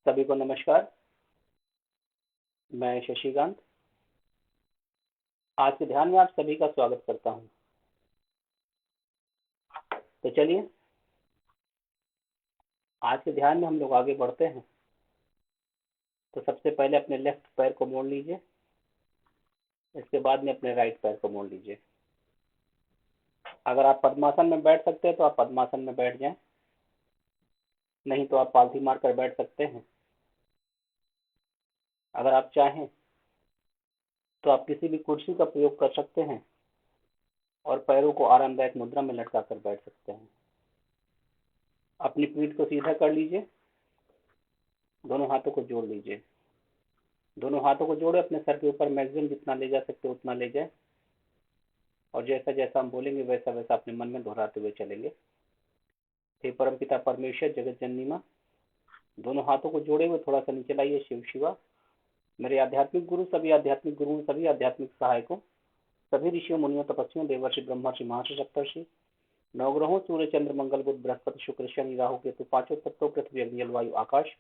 सभी को नमस्कार। मैं शशिकांत आज के ध्यान में आप सभी का स्वागत करता हूं। तो चलिए आज के ध्यान में हम लोग आगे बढ़ते हैं। तो सबसे पहले अपने लेफ्ट पैर को मोड़ लीजिए। इसके बाद में अपने राइट पैर को मोड़ लीजिए। अगर आप पद्मासन में बैठ सकते हैं तो आप पद्मासन में बैठ जाएं, नहीं तो आप पालथी मारकर बैठ सकते हैं। अगर आप चाहें तो आप किसी भी कुर्सी का प्रयोग कर सकते हैं और पैरों को आरामदायक मुद्रा में लटका कर बैठ सकते हैं। अपनी पीठ को सीधा कर लीजिए। दोनों हाथों को जोड़ लीजिए। दोनों हाथों को जोड़े अपने सर के ऊपर मैक्सिमम जितना ले जा सकते उतना ले जाए, और जैसा जैसा हम बोलेंगे वैसा वैसा अपने मन में दोहराते हुए चलेंगे। हे परमपिता परमेश्वर जगत जननी माँ, दोनों हाथों को जोड़े हुए थोड़ा सा नीचे लाइए। शिव शिवा, मेरे आध्यात्मिक गुरु, सभी आध्यात्मिक गुरुओं, सभी आध्यात्मिक सहायकों, सभी ऋषियों मुनियों तपस्वियों देवर्षि ब्रह्मर्षि महर्षि सप्तर्षि, नवग्रहों सूर्य चंद्र मंगल बुध बृहस्पति शुक्र शनि राहु केतु पांचों तत्वों पृथ्वी अग्नि जल वायु आकाश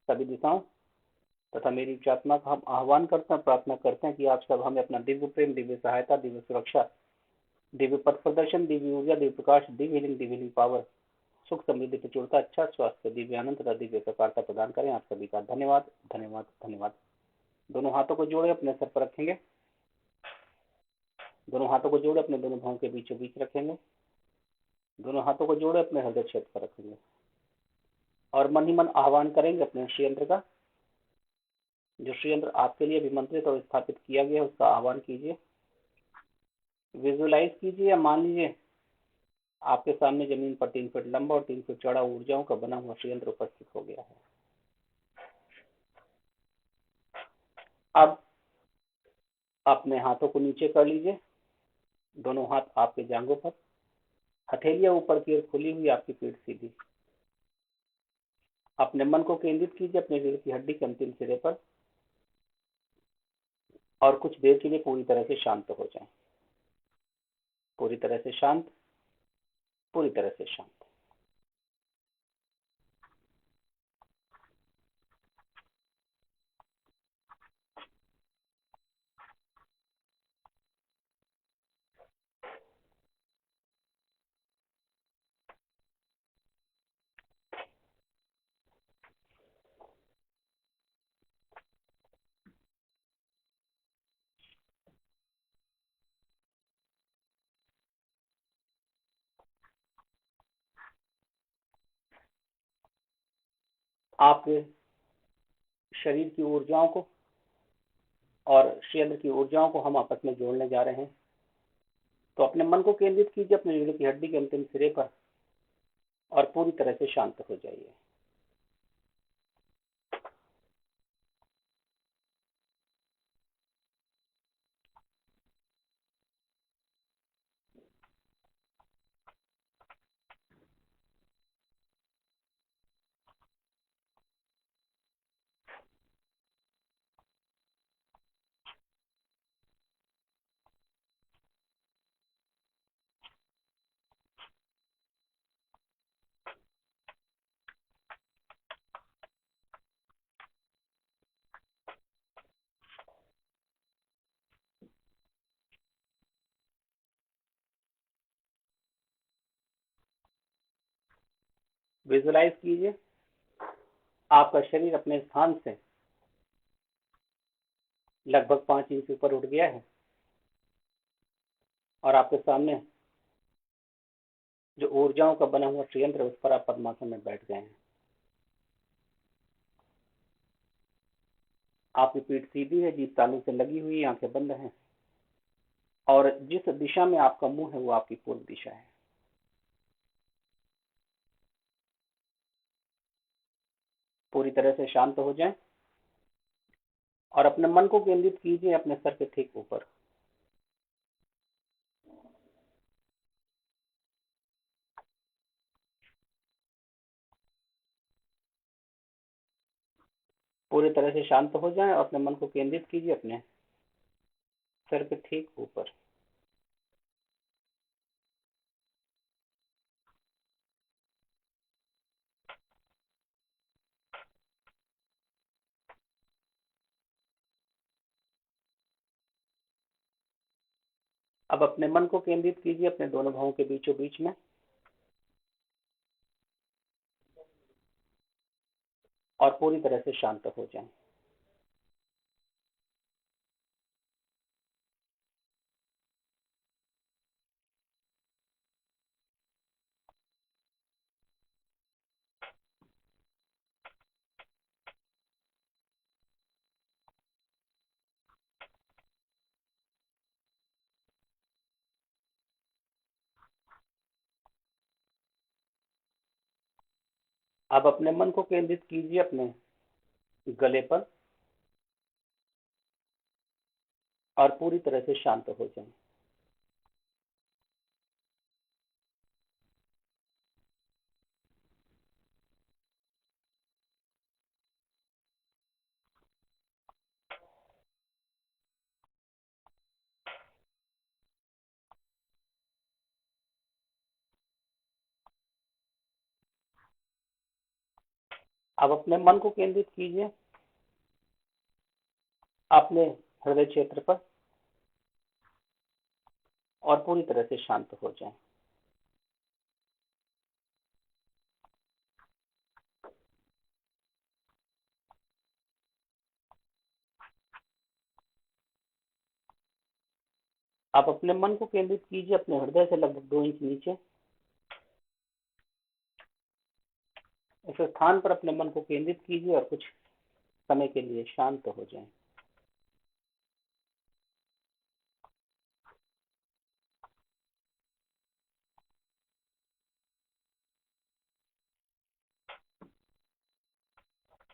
सभी दिशाओं तथा मेरी उच्चात्मा का हम आह्वान करते हैं, प्रार्थना करते हैं कि आप सब हमें अपना दिव्य प्रेम, दिव्य सहायता, दिव्य सुरक्षा, दिव्य पथ प्रदर्शन, दिव्य ऊर्जा, दिव्य प्रकाश, दिव्य हीलिंग पावर, सुख समृद्धि प्रचुरता, अच्छा स्वास्थ्य, दिव्य आनंद तथा दिव्य प्रकारता प्रदान करें। आप सभी का धन्यवाद धन्यवाद धन्यवाद। दोनों हाथों को जोड़े अपने सर पर रखेंगे। दोनों हाथों को जोड़े अपने दोनों भावों के बीचों बीच रखेंगे। दोनों हाथों को जोड़े अपने हृदय क्षेत्र पर रखेंगे और मन ही मन आह्वान करेंगे अपने श्रीयंत्र का। जो श्रीयंत्र आपके लिए अभिमंत्रित और स्थापित किया गया है उसका आह्वान कीजिए। विजुलाइज कीजिए या मान लीजिए आपके सामने जमीन पर 3 फीट लंबा और 3 फीट चौड़ा ऊर्जाओं का बना हुआ श्रीयंत्र उपस्थित हो गया है। अब अपने हाथों को नीचे कर लीजिए। दोनों हाथ आपके जांघों पर, हथेलियां ऊपर की ओर खुली हुई, आपकी पीठ सीधी। अपने मन को केंद्रित कीजिए अपने रीढ़ की हड्डी के अंतिम सिरे पर और कुछ देर के लिए पूरी तरह से शांत हो जाएं। पूरी तरह से शांत, पूरी तरह से शांत। आपके शरीर की ऊर्जाओं को और श्रीयंत्र की ऊर्जाओं को हम आपस में जोड़ने जा रहे हैं। तो अपने मन को केंद्रित कीजिए अपने रीढ़ की हड्डी के अंतिम सिरे पर और पूरी तरह से शांत हो जाइए। विजुलाइज कीजिए आपका शरीर अपने स्थान से लगभग 5 इंच ऊपर उठ गया है और आपके सामने जो ऊर्जाओं का बना हुआ श्रीयंत्र है उस पर आप पद्मासन में बैठ गए हैं। आपकी पीठ सीधी है, जीभ तालू से लगी हुई, आंखें बंद हैं और जिस दिशा में आपका मुंह है वो आपकी पूर्व दिशा है। पूरी तरह से शांत हो जाएं और अपने मन को केंद्रित कीजिए अपने सर के ठीक ऊपर। पूरी तरह से शांत हो जाएं और अपने मन को केंद्रित कीजिए अपने सर के ठीक ऊपर। अब अपने मन को केंद्रित कीजिए अपने दोनों भवों के बीचों बीच में और पूरी तरह से शांत हो जाएं। अब अपने मन को केंद्रित कीजिए अपने गले पर और पूरी तरह से शांत हो जाएं। अब अपने मन को केंद्रित कीजिए अपने हृदय क्षेत्र पर और पूरी तरह से शांत हो जाएं। आप अपने मन को केंद्रित कीजिए अपने हृदय से लगभग 2 इंच नीचे। इस स्थान पर अपने मन को केंद्रित कीजिए और कुछ समय के लिए शांत हो जाएं।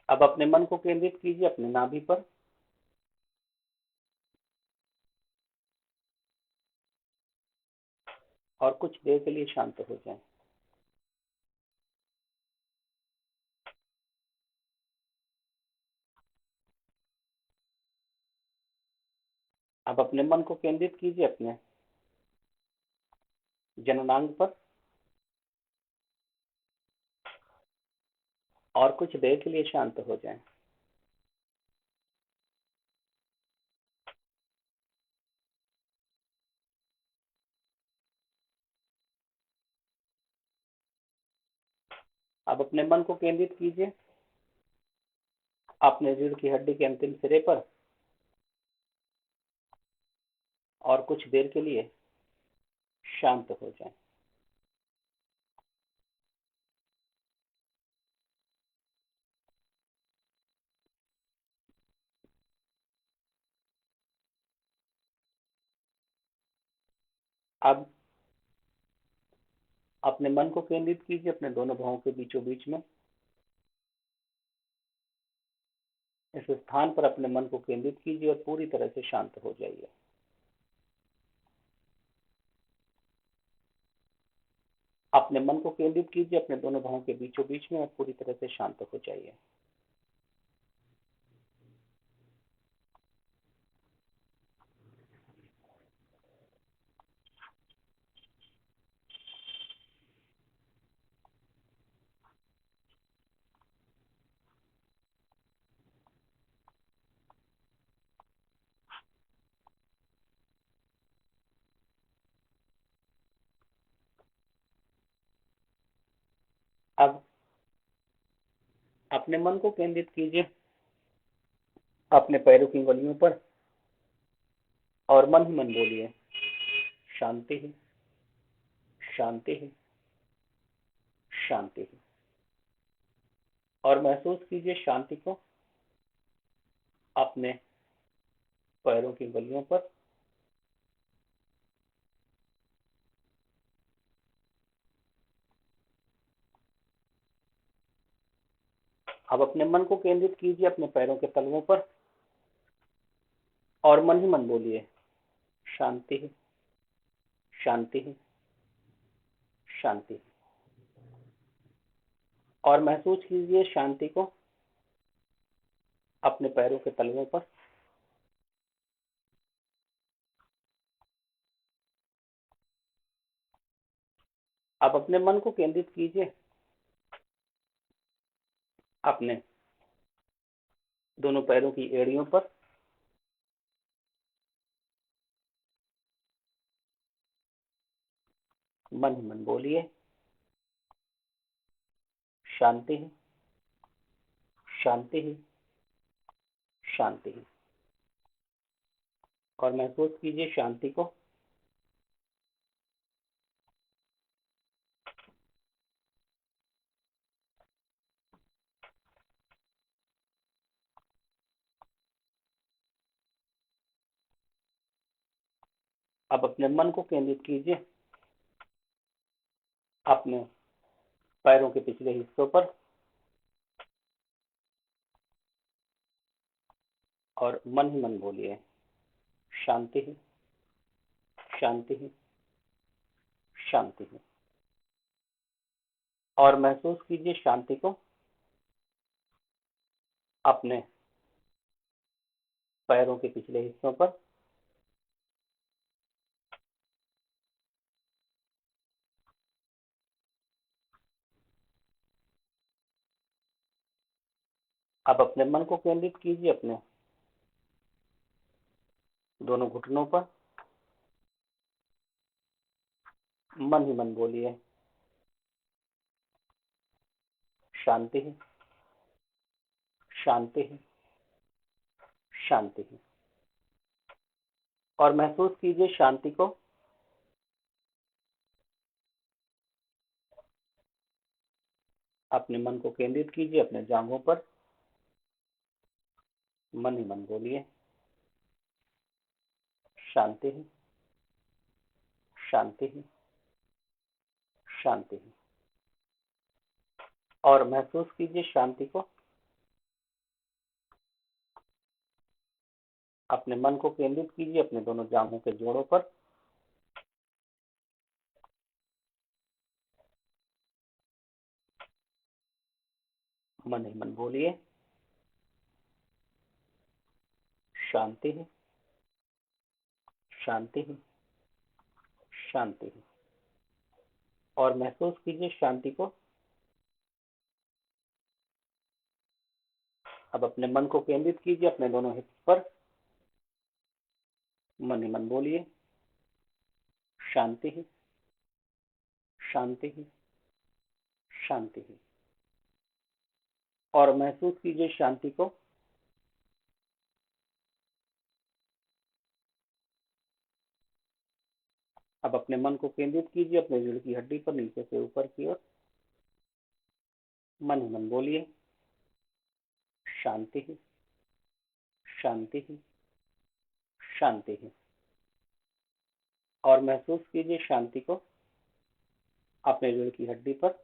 अब अपने मन को केंद्रित कीजिए अपने नाभि पर और कुछ देर के लिए शांत हो जाएं। अब अपने मन को केंद्रित कीजिए अपने जननांग पर और कुछ देर के लिए शांत हो जाएं। अब अपने मन को केंद्रित कीजिए अपने रीढ़ की हड्डी के अंतिम सिरे पर और कुछ देर के लिए शांत हो जाएं। अब अपने मन को केंद्रित कीजिए अपने दोनों भवों के बीचों बीच में। इस स्थान पर अपने मन को केंद्रित कीजिए और पूरी तरह से शांत हो जाइए। अपने मन को केंद्रित कीजिए अपने दोनों भवों के बीचों बीच में और पूरी तरह से शांत हो जाइए। अब अपने मन को केंद्रित कीजिए अपने पैरों की उंगलियों पर और मन ही मन बोलिए शांति है, शांति है, शांति है। और महसूस कीजिए शांति को अपने पैरों की उंगलियों पर अब अपने मन को केंद्रित कीजिए अपने पैरों के तलवों पर और मन ही मन बोलिए शांति है, शांति है, शांति है। और महसूस कीजिए शांति को अपने पैरों के तलवों पर अब अपने मन को केंद्रित कीजिए अपने दोनों पैरों की एड़ियों पर मन ही मन बोलिए। शांति ही, शांति ही, शांति ही। और महसूस कीजिए शांति को। अब अपने मन को केंद्रित कीजिए अपने पैरों के पिछले हिस्सों पर और मन ही मन बोलिए शांति ही, शांति ही, शांति ही। और महसूस कीजिए शांति को अपने पैरों के पिछले हिस्सों पर अब अपने मन को केंद्रित कीजिए अपने दोनों घुटनों पर। मन ही मन बोलिए शांति ही, शांति ही, शांति ही। और महसूस कीजिए शांति को अपने मन को केंद्रित कीजिए अपने जांघों पर। मन ही मन बोलिए शांति ही, शांति ही, शांति ही। और महसूस कीजिए शांति को अपने मन को केंद्रित कीजिए अपने दोनों जांघों के जोड़ों पर। मन ही मन बोलिए शांति ही, शांति ही, शांति ही। और महसूस कीजिए शांति को अब अपने मन को केंद्रित कीजिए अपने दोनों हिप्स पर। मन ही मन बोलिए शांति ही, शांति ही, शांति ही। और महसूस कीजिए शांति को अब अपने मन को केंद्रित कीजिए अपने रीढ़ की हड्डी पर नीचे से ऊपर की ओर। मन ही मन बोलिए शांति ही, शांति ही, शांति ही। और महसूस कीजिए शांति को अपने रीढ़ की हड्डी पर।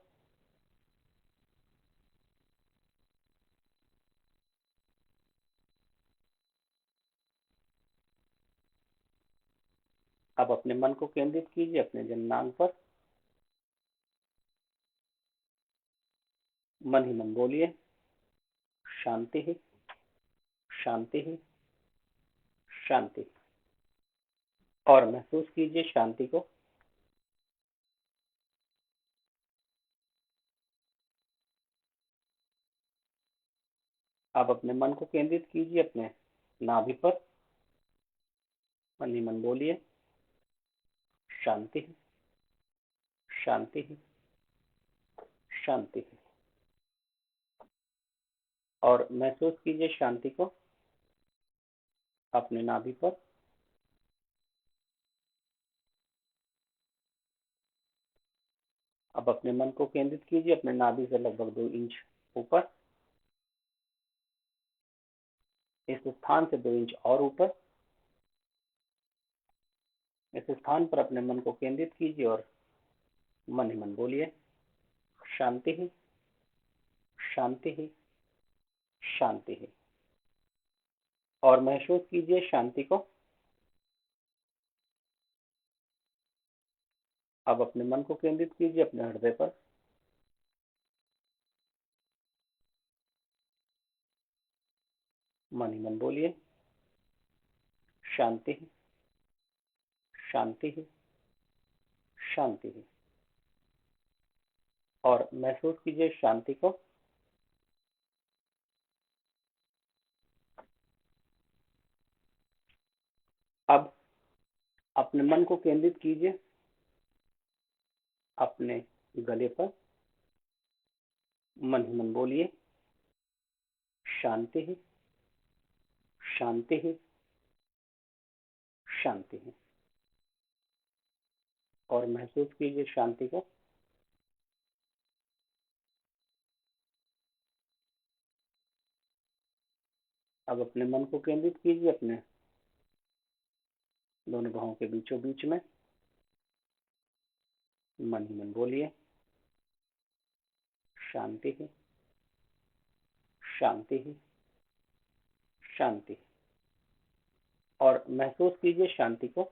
अब अपने मन को केंद्रित कीजिए अपने जननांग पर। मन ही मन बोलिए शांति ही, शांति ही, शांति। और महसूस कीजिए शांति को अब अपने मन को केंद्रित कीजिए अपने नाभि पर। मन ही मन बोलिए शांति ही, शांति ही, शांति ही। और महसूस कीजिए शांति को अपने नाभि पर। अब अपने मन को केंद्रित कीजिए अपने नाभि से लगभग 2 इंच ऊपर। इस स्थान से 2 इंच और ऊपर। इस स्थान पर अपने मन को केंद्रित कीजिए और मन ही मन बोलिए शांति ही, शांति ही, शांति ही। और महसूस कीजिए शांति को अब अपने मन को केंद्रित कीजिए अपने हृदय पर। मन ही मन बोलिए शांति ही, शांति ही, शांति ही। और महसूस कीजिए शांति को अब अपने मन को केंद्रित कीजिए अपने गले पर मन ही मन बोलिए, शांति ही, शांति ही, शांति ही। और महसूस कीजिए शांति को। अब अपने मन को केंद्रित कीजिए अपने दोनों बाहों के बीचों बीच में। मन ही मन बोलिए, शांति ही, शांति ही, शांति। और महसूस कीजिए शांति को।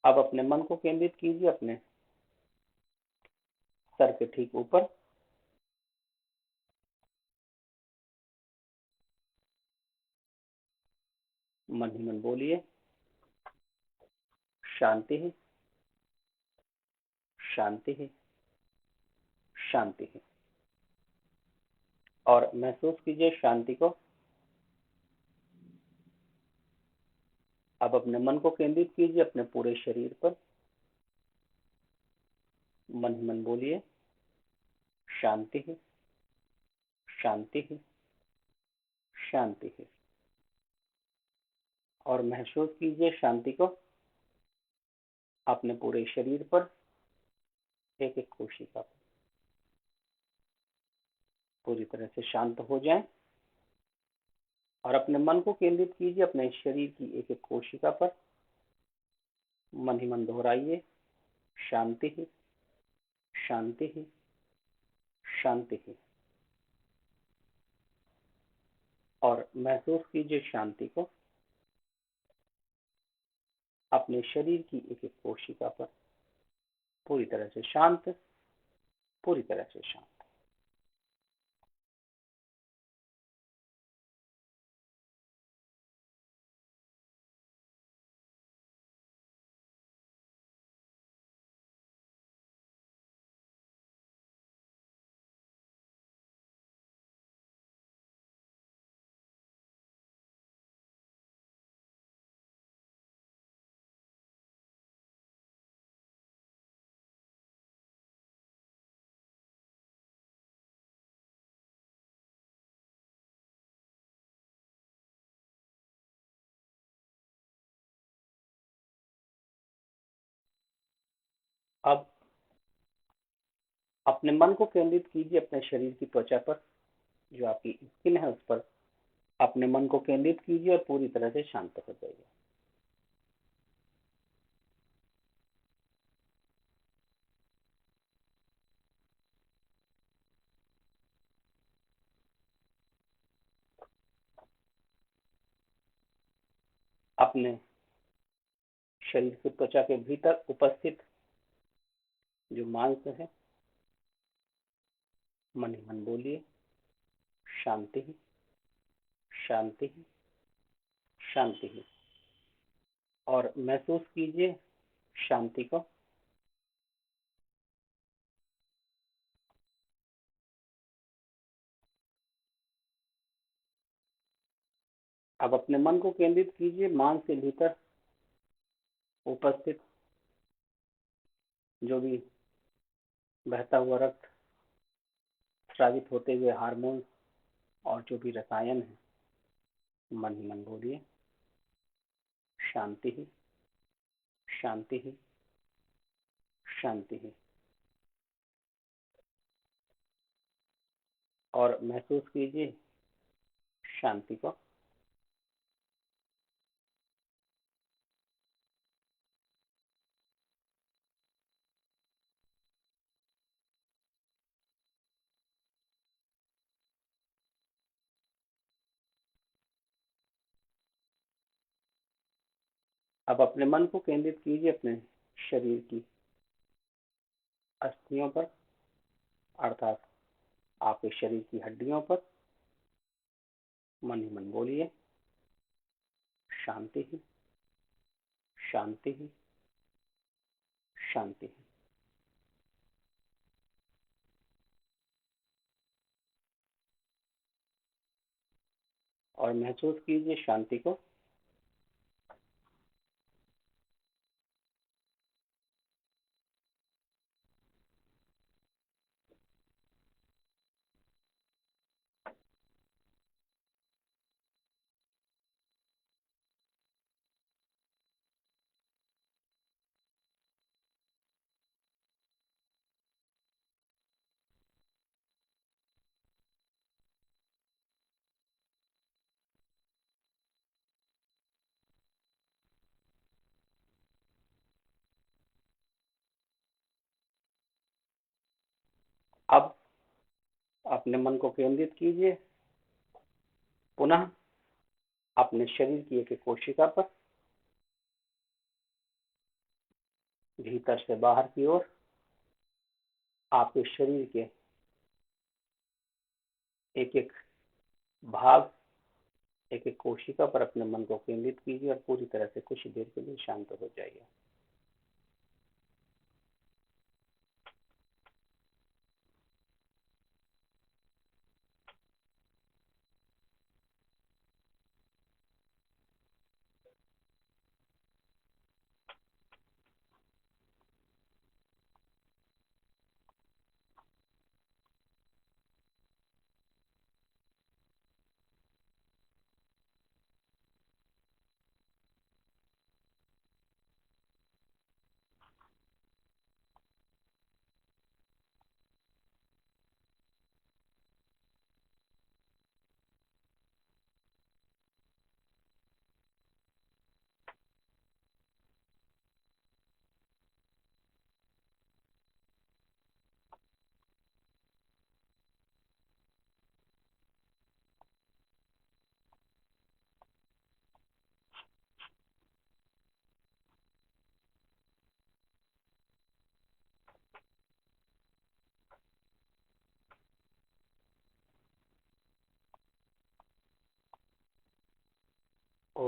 अब अपने मन को केंद्रित कीजिए अपने सर के ठीक ऊपर। मन ही मन बोलिए, शांति ही, शांति ही, शांति ही। और महसूस कीजिए शांति को। अब अपने मन को केंद्रित कीजिए अपने पूरे शरीर पर। मन ही मन बोलिए, शांति ही, शांति ही, शांति ही। और महसूस कीजिए शांति को अपने पूरे शरीर पर, एक एक कोशिका पर। पूरी तरह से शांत हो जाएं और अपने मन को केंद्रित कीजिए अपने शरीर की एक एक कोशिका पर। मन ही मन दोहराइए, शांति ही, शांति ही, शांति ही। और महसूस कीजिए शांति को अपने शरीर की एक एक कोशिका पर। पूरी तरह से शांत, पूरी तरह से शांत। अब अपने मन को केंद्रित कीजिए अपने शरीर की त्वचा पर, जो आपकी स्किन है उस पर। अपने मन को केंद्रित कीजिए और पूरी तरह से शांत हो जाइए। अपने शरीर की त्वचा के भीतर उपस्थित जो मांस है, मन ही मन बोलिए, शांति ही, शांति ही, शांति ही। और महसूस कीजिए शांति को। अब अपने मन को केंद्रित कीजिए मांस के भीतर उपस्थित जो भी बहता हुआ रक्त, स्रावित होते हुए हार्मोन और जो भी रसायन है। मन ही मन बोलिए, शांति ही, शांति ही, शांति ही। और महसूस कीजिए शांति को। अब अपने मन को केंद्रित कीजिए अपने शरीर की अस्थियों पर, अर्थात आपके शरीर की हड्डियों पर। मन ही मन बोलिए, शांति ही, शांति ही, शांति ही। और महसूस कीजिए शांति को अब अपने मन को केंद्रित कीजिए पुनः अपने शरीर की एक एक कोशिका पर, भीतर से बाहर की ओर आपके शरीर के एक एक भाग, एक एक कोशिका पर अपने मन को केंद्रित कीजिए और पूरी तरह से कुछ देर के लिए शांत हो जाइए। ओ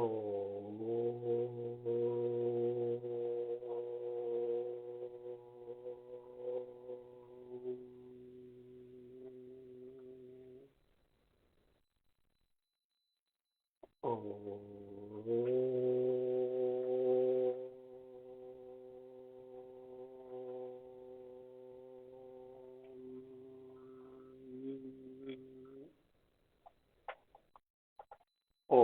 ओ ओ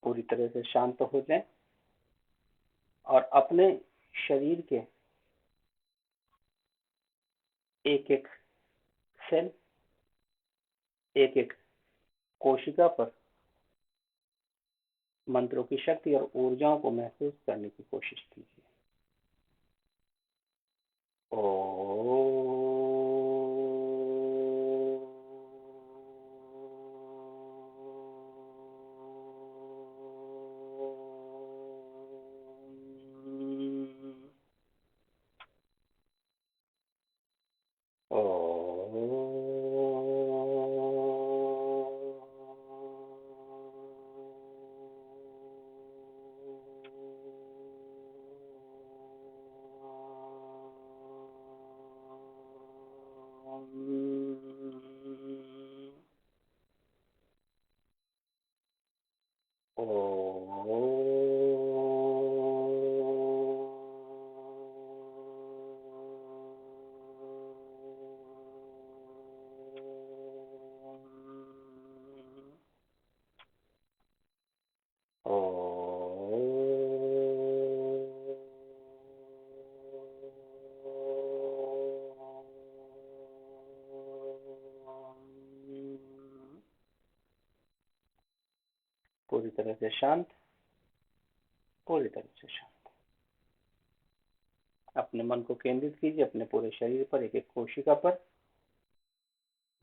पूरी तरह से शांत हो जाएं और अपने शरीर के एक एक सेल, एक एक कोशिका पर मंत्रों की शक्ति और ऊर्जाओं को महसूस करने की कोशिश कीजिए। पूरी तरह से शांत, पूरी तरह से शांत। अपने मन को केंद्रित कीजिए अपने पूरे शरीर पर, एक एक कोशिका पर।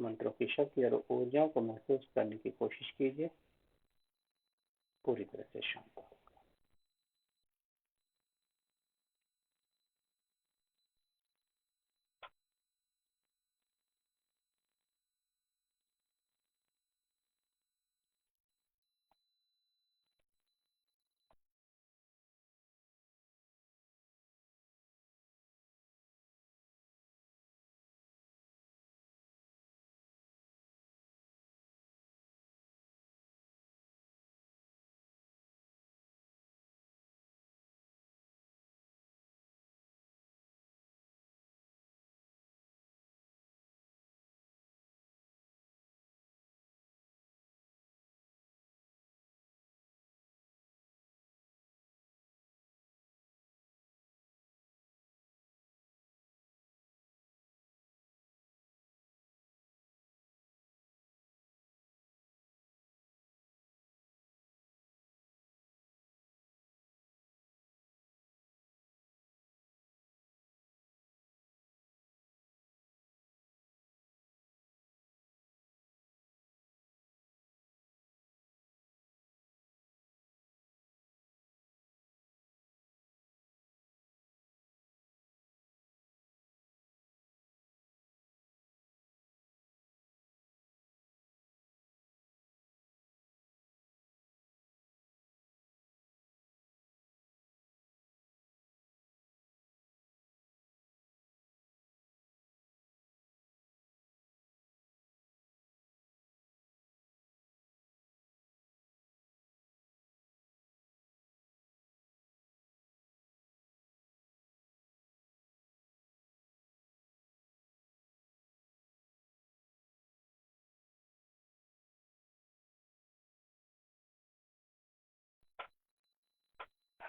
मंत्रों की शक्ति और ऊर्जाओं को महसूस करने की कोशिश कीजिए। पूरी तरह से शांत हो।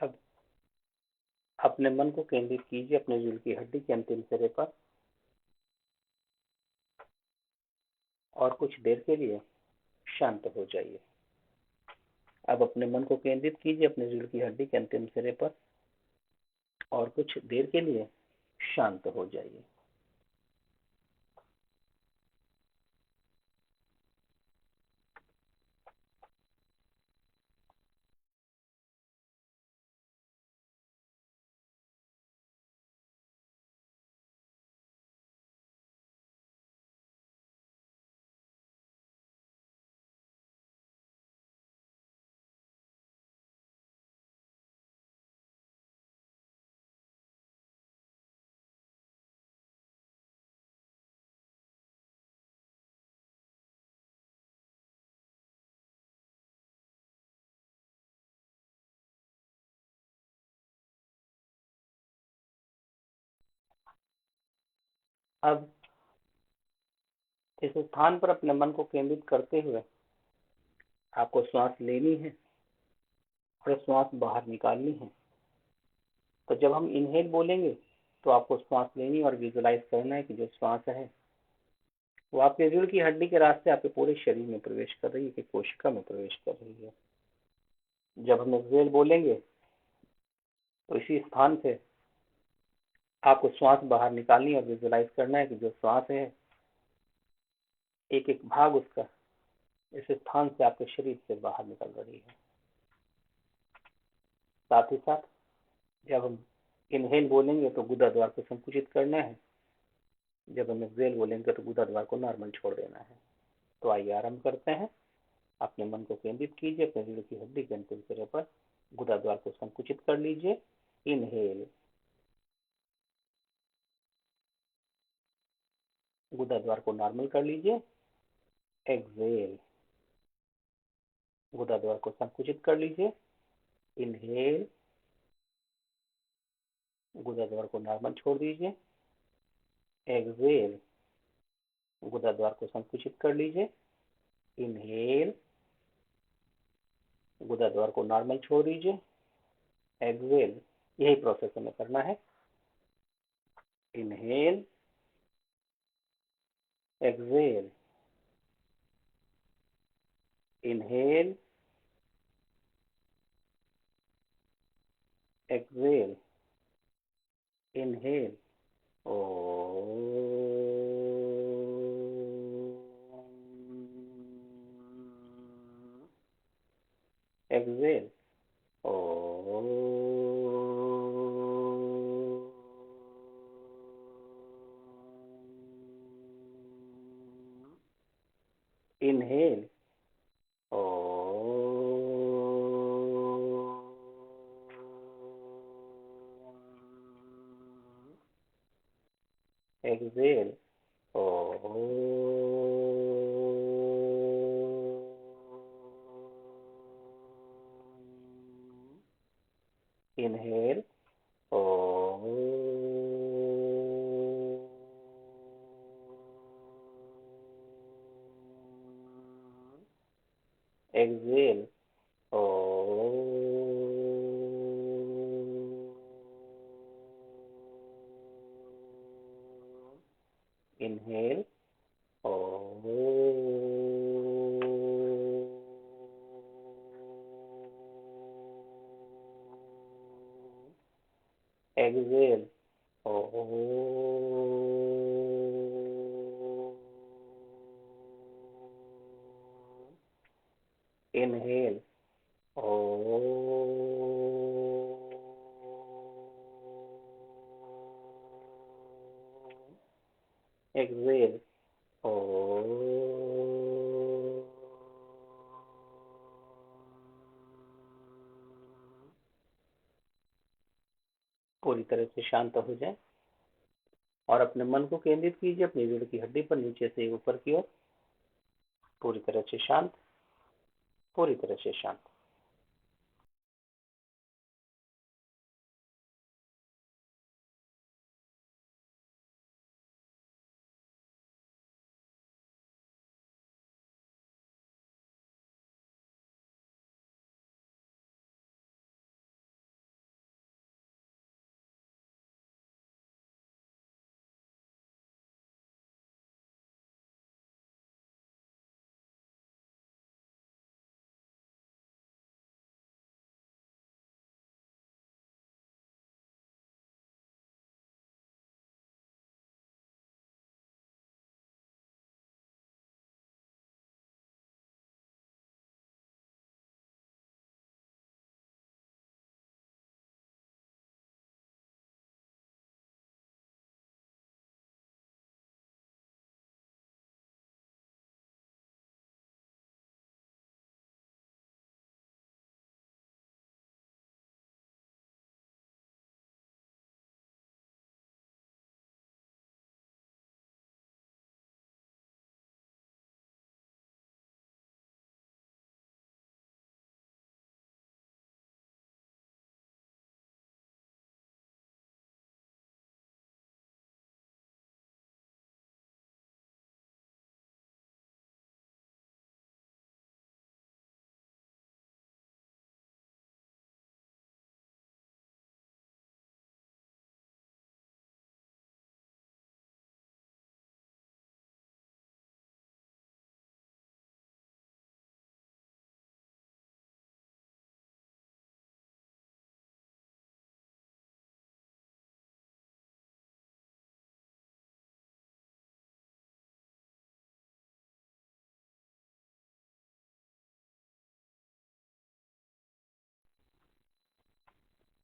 अब अपने मन को केंद्रित कीजिए अपने दिल की हड्डी के अंतिम सिरे पर और कुछ देर के लिए शांत हो जाइए। अब अपने मन को केंद्रित कीजिए अपने दिल की हड्डी के अंतिम सिरे पर और कुछ देर के लिए शांत हो जाइए। अब इस स्थान पर अपने मन को केंद्रित करते हुए आपको श्वास लेनी है और श्वास बाहर निकालनी है। तो जब हम इनहेल बोलेंगे तो आपको श्वास लेनी और विजुलाइज करना है कि जो श्वास है वो आपके रीढ़ की हड्डी के रास्ते आपके पूरे शरीर में प्रवेश कर रही है, कि कोशिका में प्रवेश कर रही है। जब हम एक्सेल बोलेंगे तो इसी स्थान से आपको श्वास बाहर निकालनी और विजुलाइज करना है कि जो श्वास है एक एक भाग उसका इस स्थान से आपके शरीर से बाहर निकल रही है। साथ ही साथ जब हम इनहेल बोलेंगे तो गुदा द्वार को संकुचित करना है, जब हम एक्सेल बोलेंगे तो गुदा द्वार को नॉर्मल छोड़ देना है। तो आइए आरंभ करते हैं। अपने मन को केंद्रित कीजिए अपने रीढ़ की हड्डी के अंतिम सिरे पर, गुदा द्वार को संकुचित कर लीजिए। इनहेल, गुदा द्वार को नॉर्मल कर लीजिए। एक्सेल, गुदा द्वार को संकुचित कर लीजिए। इनहेल, गुदा द्वार को नॉर्मल छोड़ दीजिए। एक्सेल, गुदा द्वार को संकुचित कर लीजिए। इनहेल, गुदा द्वार को नॉर्मल छोड़ दीजिए। एक्सेल, यही प्रोसेस हमें करना है। Inhale, exhale, inhale, exhale, inhale. Exhale. Inhale. Exhale. Inhale. Exhale. Inhale. Exhale. Inhale. Exhale. Inhale तरह से शांत हो जाए और अपने मन को केंद्रित कीजिए अपनी रीढ़ की हड्डी पर, नीचे से ऊपर की ओर। पूरी तरह से शांत, पूरी तरह से शांत।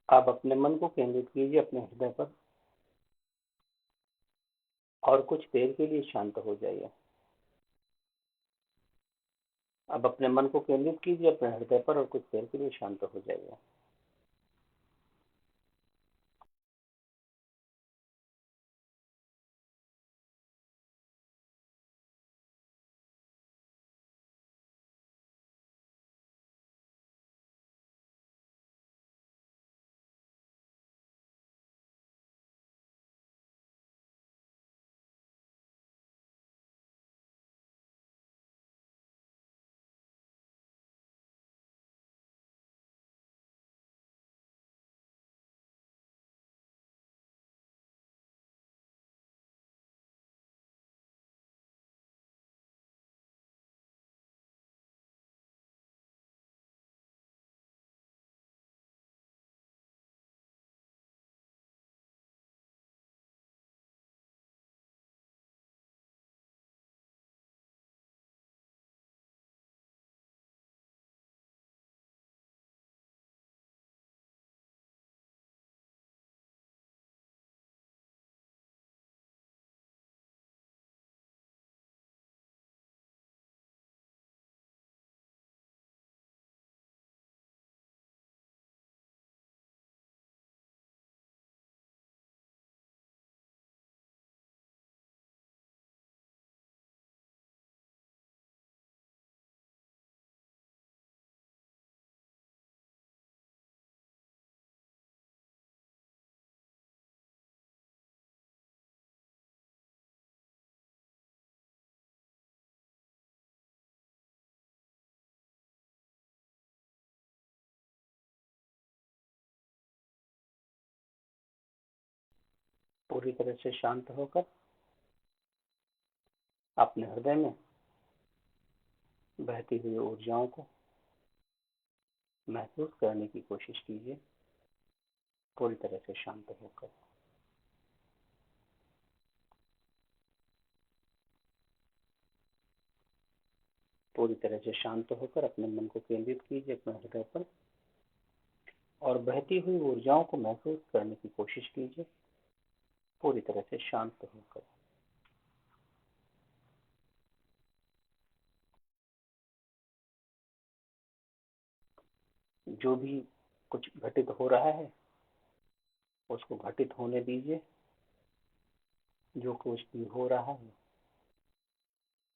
आप अपने मन को केंद्रित कीजिए अपने हृदय पर और कुछ देर के लिए शांत हो जाइए। अब अपने मन को केंद्रित कीजिए अपने हृदय पर और कुछ देर के लिए शांत हो जाइए। पूरी तरह से शांत होकर अपने हृदय में बहती हुई ऊर्जाओं को महसूस करने की कोशिश कीजिए। पूरी तरह से शांत होकर पूरी तरह से शांत होकर अपने मन को केंद्रित कीजिए अपने हृदय पर और बहती हुई ऊर्जाओं को महसूस करने की कोशिश कीजिए। पूरी तरह से शांत होकर जो भी कुछ घटित हो रहा है उसको घटित होने दीजिए। जो कुछ भी हो रहा है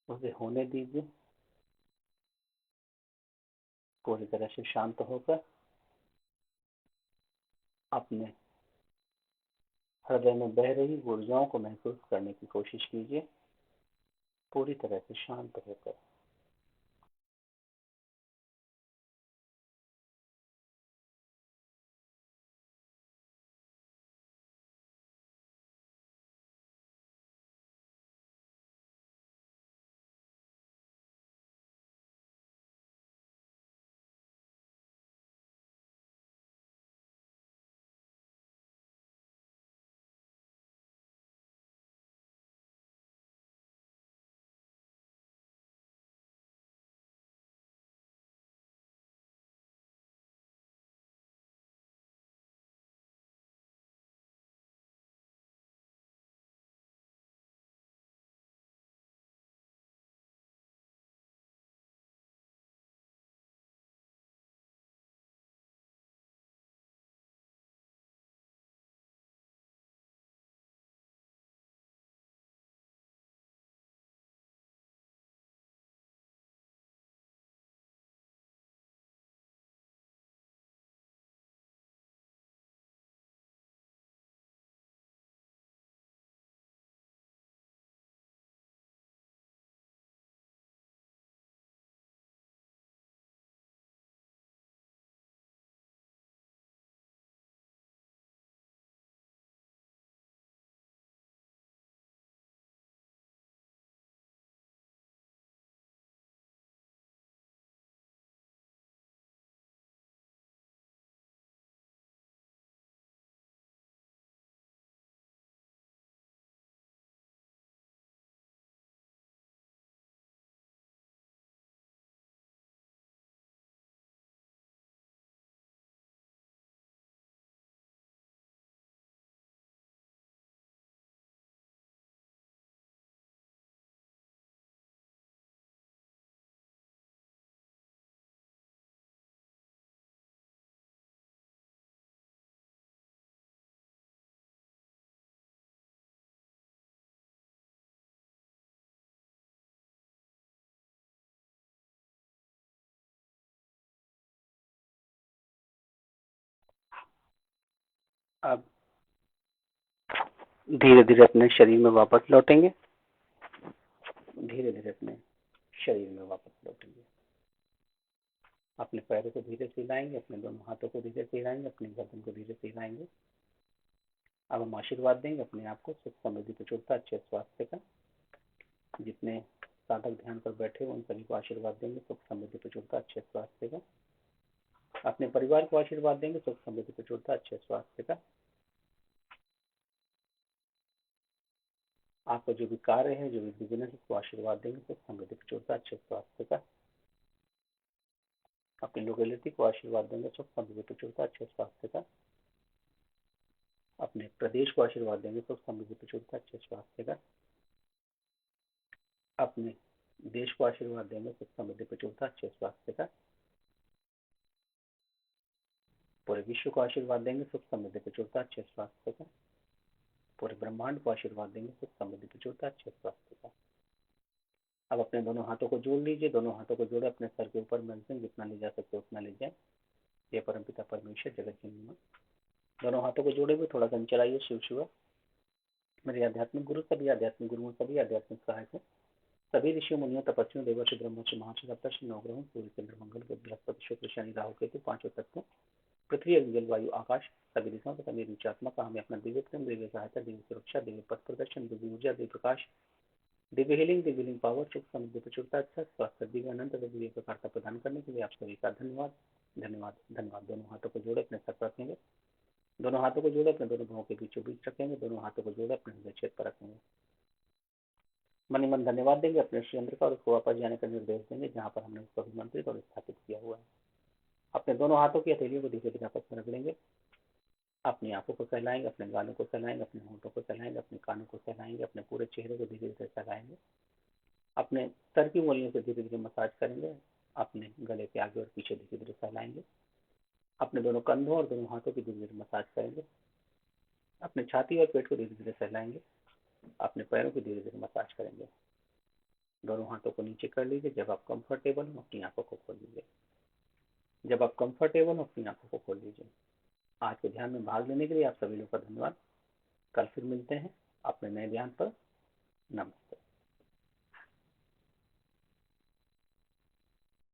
उसे होने दीजिए। पूरी तरह से शांत होकर अपने हृदय में बह रही ऊर्जाओं को महसूस करने की कोशिश कीजिए। पूरी तरह से शांत होकर अब धीरे धीरे अपने शरीर में वापस लौटेंगे, धीरे धीरे अपने शरीर में वापस लौटेंगे। अपने पैरों को धीरे से हिलाएंगे, अपने दोनों हाथों को धीरे से हिलाएंगे, अपनी गर्दन को धीरे से हिलाएंगे। अब हम आशीर्वाद देंगे अपने आप को सुख समृद्धि प्रचुरता अच्छे स्वास्थ्य का। जितने साधक ध्यान पर बैठे हो उन सभी को आशीर्वाद देंगे सुख समृद्धि प्रचुरता अच्छे स्वास्थ्य का। अपने परिवार को आशीर्वाद देंगे सुख समृद्धि प्रचुरता अच्छे स्वास्थ्य का। आपका जो भी कार्य है, जो भी बिजनेस है, उसको आशीर्वाद देंगे सुख समृद्धि प्रचुरता अच्छे स्वास्थ्य का। अपनी लोकेलिटी को आशीर्वाद देंगे सुख समृद्धि प्रचुरता अच्छे स्वास्थ्य का। अपने प्रदेश को आशीर्वाद देंगे सुख समृद्धि प्रचुरता अच्छे स्वास्थ्य का। अपने देश को आशीर्वाद देंगे सुख समृद्धि प्रचुरता अच्छे स्वास्थ्य का। पूरे विश्व को आशीर्वाद देंगे सुख समृद्धि प्रचुरता अच्छे स्वास्थ्य का। पूरे ब्रह्मांड को आशीर्वाद देंगे सुख समृद्धि प्रचुरता अच्छे स्वास्थ्य का। अब अपने दोनों हाथों को जोड़ लीजिए, दोनों हाथों को जोड़े अपने सर के ऊपर मेंशन जितना ले जा सकते उतना ले जाए। ये परमपिता परमेश्वर जगत जननी। दोनों हाथों को जोड़े हुए थोड़ा सा चलाइए शिव शिवा। मेरे आध्यात्मिक गुरु, सभी आध्यात्मिक गुरुओं, सभी आध्यात्मिक सहायकों, सभी ऋषियों मुनियों तपस्वियों देवर्षि ब्रह्मर्षि महर्षि सप्तर्षि नवग्रहों सूर्य चंद्र मंगल बुध बृहस्पति शुक्र शनि राहु केतु पांचों तत्वों पृथ्वी अग्नि जल वायु आकाश सभी दिशाओं तथा मेरी ऊर्जात्मा का हमें अपना दिव्य प्रेम, दिव्य सहायता, दिव्य सुरक्षा, दिव्य पथ प्रदर्शन, दिव्य ऊर्जा, दिव्य प्रकाश, दिव्य हीलिंग पावर, सुख समृद्धि प्रचुरता अच्छा स्वास्थ्य, दिव्य अनंत दिव्य प्रकार का प्रदान करने के लिए आप सभी का धन्यवाद धन्यवाद धन्यवाद। दोनों हाथों को जोड़े अपने सर पर रखेंगे, दोनों हाथों को जोड़े अपने दोनों भुवों के बीचों बीच रखेंगे, दोनों हाथों को जोड़े अपने हृदय छेद पर रखेंगे। मन ही मन धन्यवाद देंगे अपने श्रीयंत्र का और उसको वापस जाने का निर्देश देंगे जहाँ पर हमने उसको अभिमंत्रित और स्थापित किया हुआ है। अपने दोनों हाथों की हथेलियों को धीरे धीरे आपस में रख लेंगे। अपनी आंखों को सहलाएंगे, अपने गालों को सहलाएंगे, अपने होंठों को सहलाएंगे, अपने कानों को सहलाएंगे, अपने पूरे चेहरे को धीरे धीरे सहलाएंगे। अपने सर की उंगलियों से धीरे धीरे मसाज करेंगे, अपने गले के आगे और पीछे धीरे धीरे सहलाएंगे। अपने दोनों कंधों और दोनों हाथों की धीरे धीरे मसाज करेंगे। अपने छाती और पेट को धीरे धीरे सहलाएंगे। अपने पैरों की धीरे धीरे मसाज करेंगे। दोनों हाथों को नीचे कर लीजिए। जब आप कंफर्टेबल हो अपनी आंखों को खोल लीजिए। जब आप कंफर्टेबल हो अपनी आंखों को खोल लीजिए। आज के ध्यान में भाग लेने के लिए आप सभी लोगों का धन्यवाद। कल फिर मिलते हैं अपने नए ध्यान पर। नमस्ते।